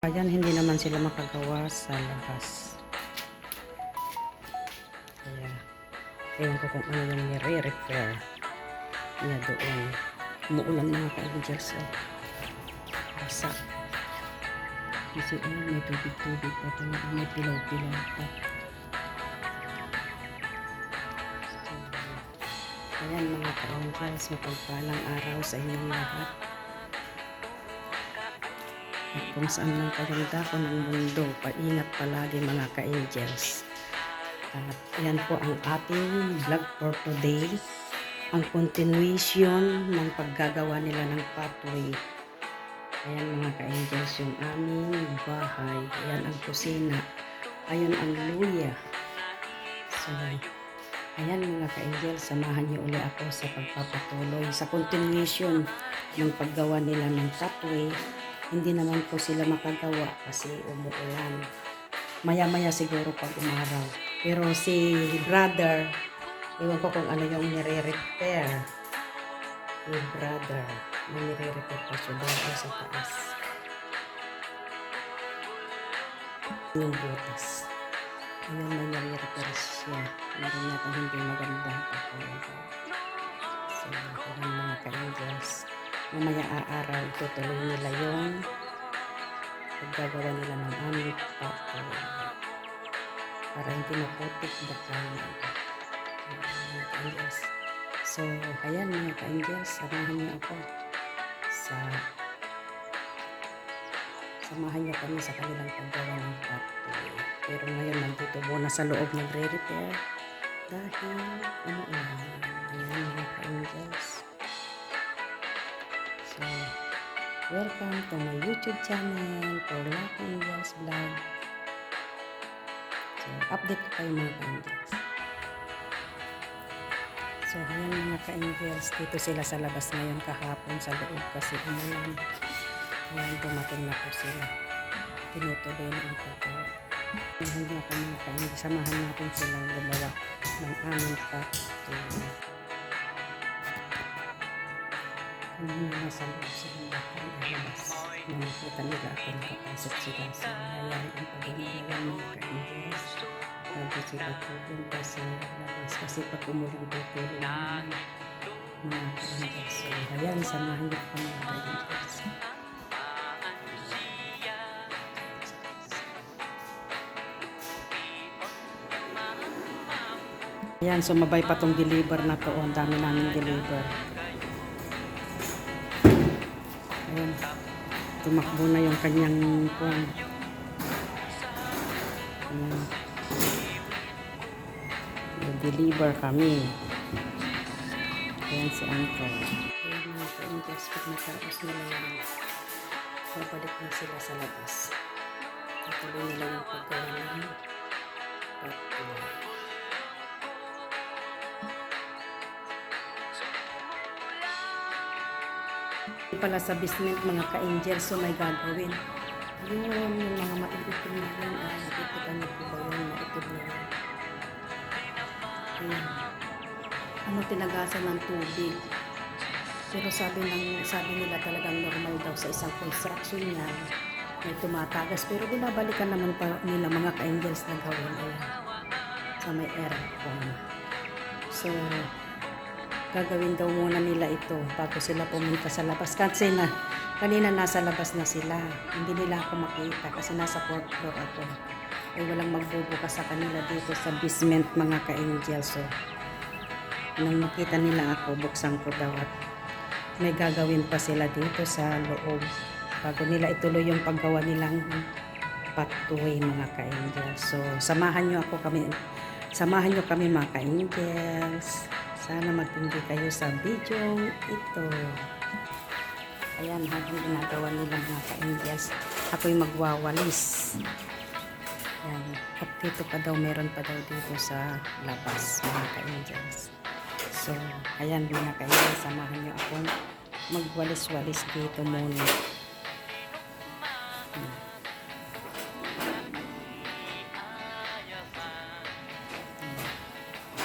Ayan, hindi naman sila makagawa sa labas. Kaya, ewan ko kung ano yung nire-repair niya doon. Umuulan mga ka-angels. Basa. Kasi may tubig-tubig pa talaga. May pilaw-pilaw pa. So, ayan mga ka-angels. Mapagpalang araw sa inyong lahat. At kung saan man kayong dako ng mundo, paingat palagi mga ka-angels. At yan po ang ating vlog for today. Ang continuation ng paggagawa nila ng pathway. Ayan mga ka-angels, yung aming bahay. Ayan ang kusina. Ayan ang luya. So, ayan mga ka-angels, samahan niyo uli ako sa pagpapatuloy. Sa continuation ng paggawa nila ng pathway, hindi naman po sila makagawa kasi umuulan. Maya-maya siguro pag umaraw. Pero si brother, ewan ko kung ano yung nire-repair. Yung brother, may nire-repair pa siya doon sa taas. Yung butas. Ayun, may nire-repair siya. Meron yata hindi magandang pagkakaroon. So, ayun mga ka-angels. Mamaya aaraw, tutuloy nila yung paggagawa nila ng aming pathway. Para hindi maputik bakal. Mga ka-angels. So, ayan mga ka-angels, samahan niyo ako samahan niyo kami sa kanilang paggawa ng pathway. Pero ngayon nandito muna sa loob nagre-repair dahil umuulan. Ayan mga ka-angels. So, welcome to my YouTube channel for Lucky Angels Vlog. So, update ko kayo mga ka-angels. So, ayan mga ka-angels, dito sila sa labas ngayon kahapon sa loob kasi umulan. Ayan, dumating na po sila. Tinutuloy na ang paggawa. Samahan natin silang gumawa ng aming pathway. Kanina nasa loob sila nakakalalas. Nakikita nila ako nakapasok sila. So, ayan ang pag-ginagawa mga ka-angels. Bago sila pupunta sa labas kasi pag umulang tutulong mga ka-angels. So, ayan, samahan niyo po mga ka-angels. Ayan, sumabay pa tong deliver na to. Ang dami namin deliver. Ayan, tumakbo na yung kanyang kuwan. Ayan. Deliver kami. Ayan si Uncle. Ayan mga ka-angels, pag natapos nila yan, babalik na sila sa labas. Tutuloy nila yung paggawa ng pathway. Pala sa basement mga ka-angels, so may gagawin. Yun yung mga maititid na yan. Nakikita niyo po ba yung maitid na yan? Ayan. Ano, tinagasan ng tubig. Pero sabi nila talagang normal daw sa isang construction yan. May tumatagas. Pero binabalikan naman pa nila mga ka-angels na gawin. Ayan. Sa may aircon. So, gagawin daw muna nila ito bago sila pumunta sa labas. Kasi kanina nasa labas na sila. Hindi nila ako makita kasi nasa 4th floor ako. Ay walang magbubukas sa kanila dito sa basement mga ka-angels. So, nang makita nila ako, buksan ko daw at may gagawin pa sila dito sa loob. Bago nila ituloy yung paggawa nilang pathway mga ka-angels. So, samahan nyo kami mga ka-angels. Sana magtindi kayo sa video ito. Ayan, habang ginagawa nila mga ka-angels, ako'y magwawalis. Ayan, at dito pa daw, meron pa daw dito sa labas mga ka-angels. So, ayan mga ka-angels, samahan nyo akong magwalis-walis dito muna.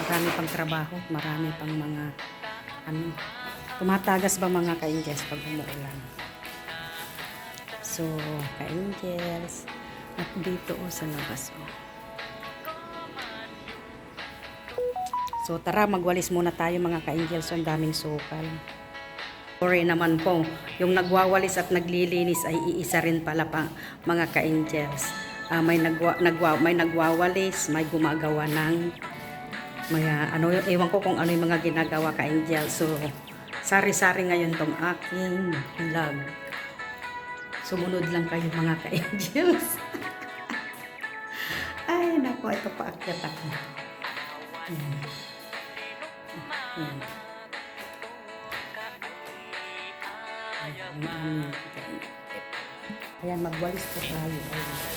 Marami pang trabaho, marami pang mga tumatagas ba mga ka-angels pag umuulan. So, So, ka-angels. At dito sa labas. So, tara, magwalis muna tayo mga ka-angels. Ang daming sukal. Sorry naman po, yung nagwawalis at naglilinis ay iisa rin pala pa mga ka-angels. May nagwawalis, may gumagawa ng ano, ewan ko kung ano yung mga ginagawa ka-angels. So, sari-sari ngayon tong aking vlog. Sumunod lang kayo mga ka-angels. Ay, nako, ito pa akyat ako. Ayan, magwalis po tayo. Ayan.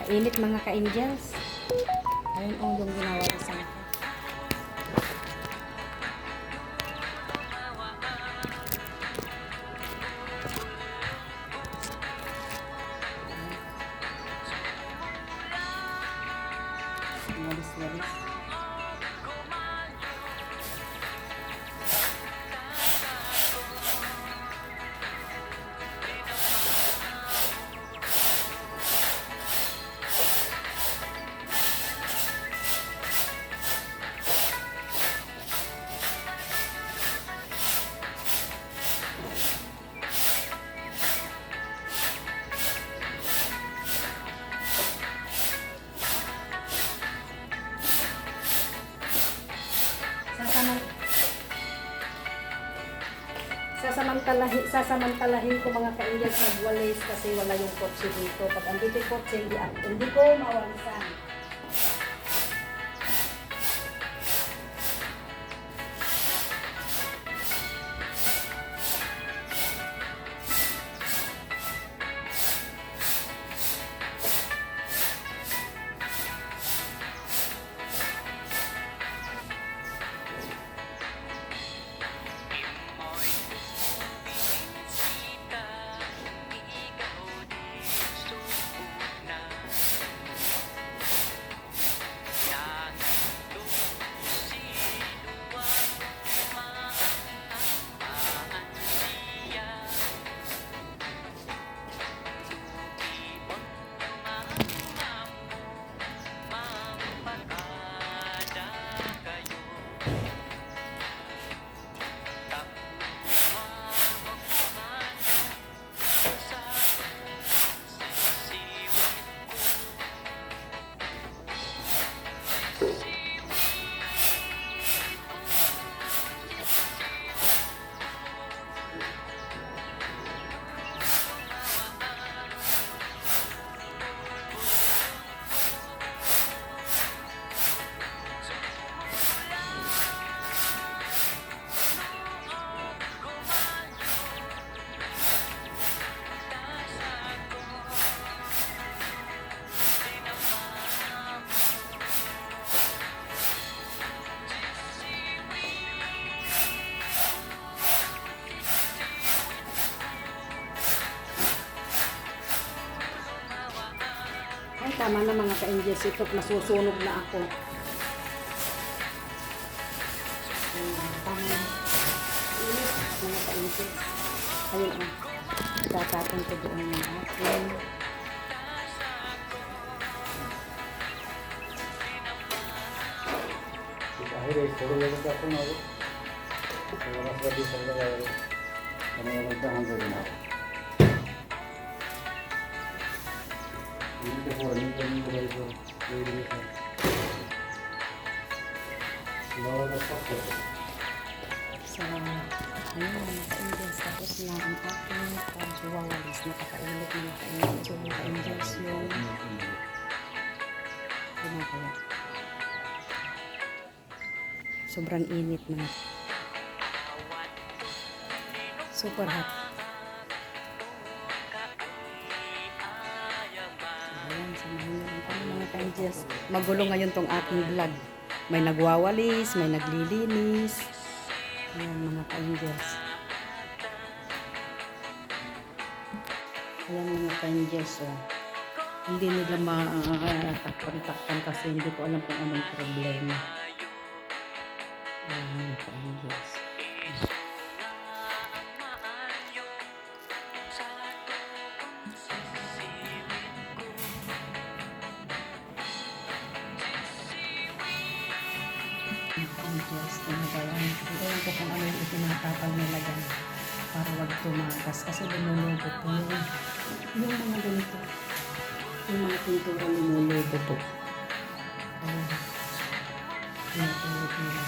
Kainit mga ka-angels. Ayun yung ginawalisan ko. Walis-walis. Sasamantalahin ko mga ka-angels magwalis kasi wala yung kotse dito. Pag andito yung kotse, hindi ko mawalisan. Ay, tama na mga ka-angels. Ito, nasusunog na ako. Tama na. Mga ka-angels. Ayun o. Tatapon ko doon ng akin. Akhirnya solo level ka na ako. Wala sa gabi sa level. Ano na nagdahan sa na. Hindi ko rin ko ito. Hindi ko. Wala na sa ako. So, ayun mga ka-angels. Tapos na ang aking pagwawalis. Nakakainit mga ka-angels. So, mga ka-angels yung ginagawa. Sobrang init na. Super hot. Ayan, samahin nyo lang kami mga ka-angels. Magulo ngayon tong aking vlog. May nagwawalis, may naglilinis. Ayan mga ka-angels. Ayan mga ka-angels. Oh. Hindi nila matakpan kasi hindi ko alam kung anong problema. Ayan mga ka-angels. Angels, tinagayan. Ewan ko kung ano yung itinatapal nila dyan para wag tumakas kasi lumulubot po yung mga ganito. Yung mga pintura lumulubot po. Ayan. Pinatulog nila.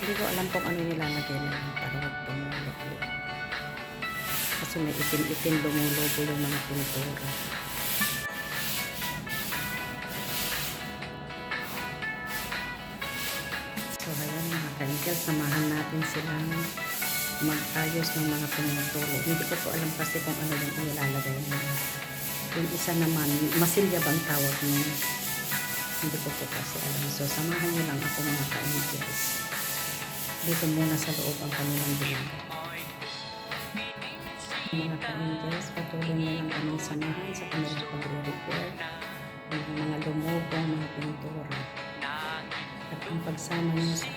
Hindi ko alam kung ano nilalagay nila para wag tumulo. Kasi may itim-itim lumulobo yung mga pintura. So ayan mga ka-angel, samahan natin silang mag-ayos ng mga tumutulo. Hindi ko po alam kasi kung ano yung nilalagay nila. Yung isa naman, masilya bang tawag niya? Hindi ko po kasi alam. So samahan niyo lang ako mga ka-angels. Dito muna sa loob ang kanilang ginagawa. Mga ka-angels, patuloy na lang kami samahan sa kanilang pagre-repair ng mga lumubong mga pintura. At ang pagsama niyo sa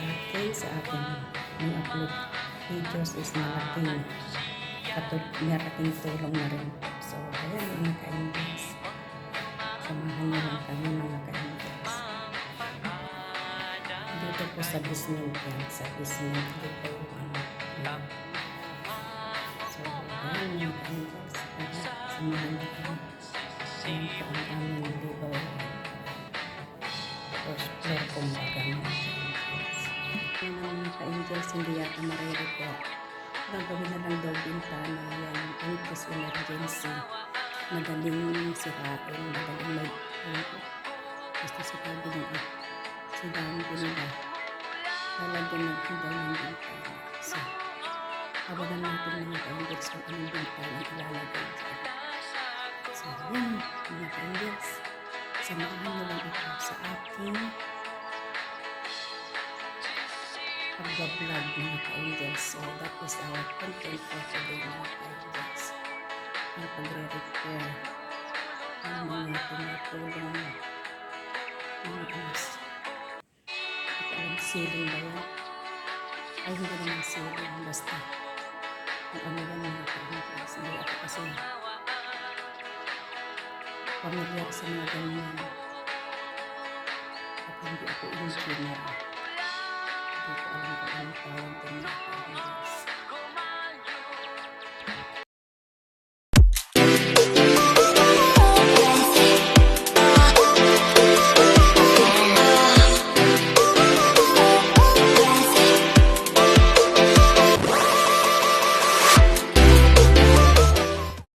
akin, may upload videos is malaking tulong na rin. So, ayan mga ka-angels. Samahan niyo lang kami mga ka-angels. Dito po sa basement yan. Sa basement dito yung ano. So, ayan mga ka-angels. Samahan niyo kami. Ayan po ang aming libaw. First floor kumbaga mga ka-angels. Ayan ang mga ka-angels, hindi yata marireport. Gagawin na lang daw bintana yan. Ang case emergency. Madaling sirain. Madaling may basta sirabi ng sirain ko nila. Lalagyan natin daw ng bintana. So, awagan natin mga ka-angels kung anong bintana ilalagay dyan. So, yun mga ka-angels. Samahan mo lang ako sa aking pag-vlog mga ka-angels. So, that is our content for today mga ka-angels. Ang pagre-repair ng mga tumutulong mga amas. Hindi ko alam, ceiling ba yan? Ay, hindi naman ceiling. Basta kung ano ba mga ka-angels. Hindi ako kasi pamilyar sa mga ganyan. At hindi ako engineer. Hindi ko alam kung anong tawag din mga ka-angels.